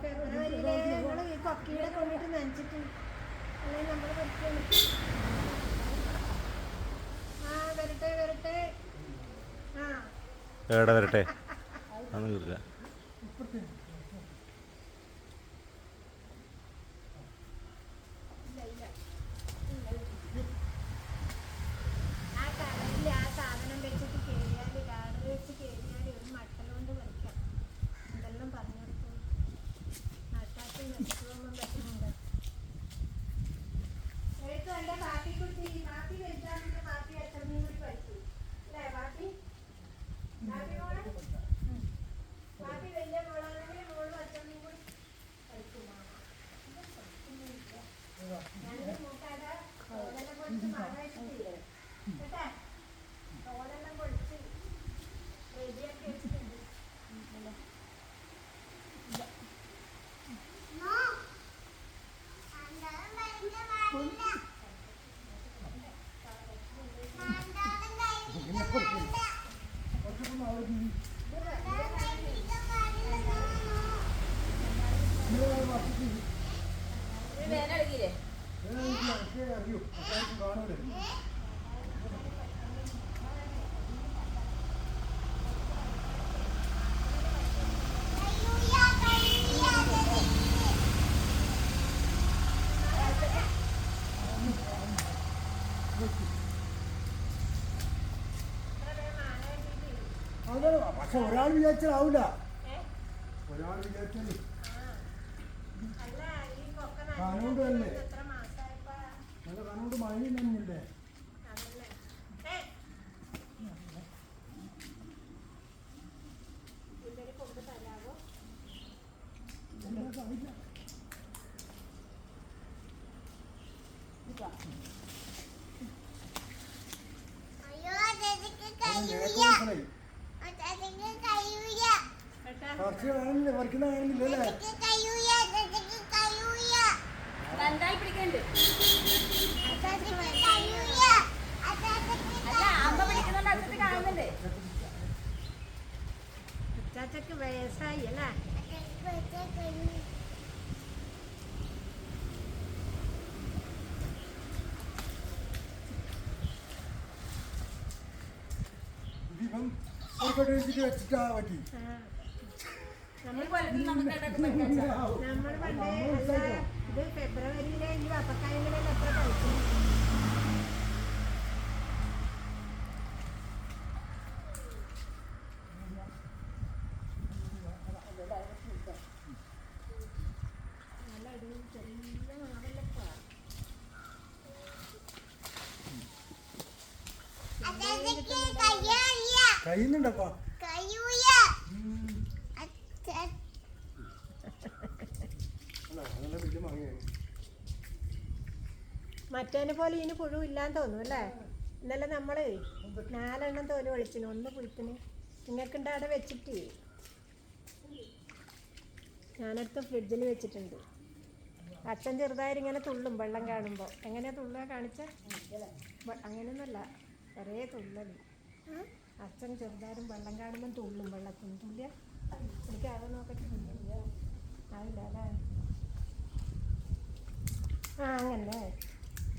ഫെബ്രുവരിയിലെ ഞങ്ങൾ ഈ കൊക്കീടെ കൊണ്ടിട്ട് നനച്ചിട്ട് അല്ലെങ്കിൽ നമ്മൾ പറിക്കണം. ആ വരട്ടെ വരട്ടെ. ആ എവിടെ വരട്ടെ അതൊന്നും കിട്ടില്ല. ആ കടലിൽ ആ സാധനം വെച്ചിട്ട് കയറിയാൽ ലാഡർ വെച്ച് കയറിയാൽ ഒരു മട്ടലുകൊണ്ട് പറിക്കാം. എന്തെല്ലാം പറഞ്ഞു കൊടുക്കും. ആൾക്കാർക്ക് നെറ്റുപോകുമ്പോൾ പറ്റുന്നുണ്ട്. എഴുത്തു എൻ്റെ പാപ്പിക്കുട്ടി പാപ്പി വെച്ചാൽ പാപ്പി അച്ഛനെയും കൂടി പഠിച്ചു അല്ലേ പാപ്പി? പാപ്പി മോളെ പാപ്പി വലിയ മോളാണെങ്കിൽ മോളും അച്ഛനെയും കൂടി പഠിക്കും. ഞങ്ങൾ മൂക്കാട തോലെല്ലാം പൊളിച്ച് മഴയിട്ടില്ലേ കേട്ടാ? തോലെല്ലാം പൊളിച്ച് റെഡിയാക്കി വെച്ചിട്ടുണ്ട്. പക്ഷെ ഒരാൾ വിചാരിച്ചാലാവൂല. ഒരാൾ വിചാരിച്ചാൽ കാനോണ്ട് തന്നെ നല്ല കാനോണ്ട് മഴ തന്നെയല്ലേ. പറിക്കണാണെന്നില്ല പറിക്കണാണെന്നില്ലല്ലേ. അച്ചാച്ചക്ക് വയസ്സായി അല്ലേ? ഇതിപ്പം പുറത്തോട്ട് വെച്ചിട്ട് വെച്ചിട്ടാ പറ്റി. നമ്മൾ പണ്ടേ ഇത് ഫെബ്രുവരിയിലെ ഈ വപ്പക്കായങ്ങളിൽ എത്ര കഴിക്കും? നല്ല അടിയും ചെറിയ മാവല്ലപ്പാ. കഴിയുന്നുണ്ടപ്പാ. മറ്റേനെ പോലെ ഇതിന് പുഴു ഇല്ലാന്ന് തോന്നും അല്ലേ? ഇന്നലെ നമ്മൾ 4 തോല് ഒളിച്ചിന്, 1 പുഴുത്തിന്. നിങ്ങൾക്കുണ്ട് അവിടെ വെച്ചിട്ട് ഞാനെടുത്ത് ഫ്രിഡ്ജിൽ വെച്ചിട്ടുണ്ട്. അച്ഛൻ ചെറുതായിട്ട് ഇങ്ങനെ തുള്ളും വെള്ളം കാണുമ്പോൾ. എങ്ങനെയാ തുള്ളുക കാണിച്ച? അങ്ങനെയൊന്നുമല്ല, ചെറിയ തുള്ളൽ. അച്ഛൻ ചെറുതാരും വെള്ളം കാണുമ്പോൾ തുള്ളും. വെള്ളത്തിന് തുള്ളിയ എനിക്ക് അത് നോക്കട്ടെ. ആയില്ല അല്ലേ? ആ അങ്ങനല്ലേ?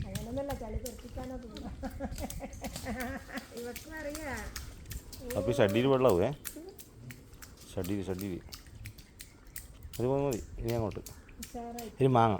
അങ്ങനൊന്നല്ല, ചളി തെറിപ്പിക്കാനോ തുള്ള. ഇവക്കും അറിയാം. അപ്പോൾ ഷഡ്ഡിയിൽ വെള്ളമാവേ. ഷഡ്ഡിയിൽ അത് മതി. ഇനി അങ്ങോട്ട് ഇനി മാങ്ങ.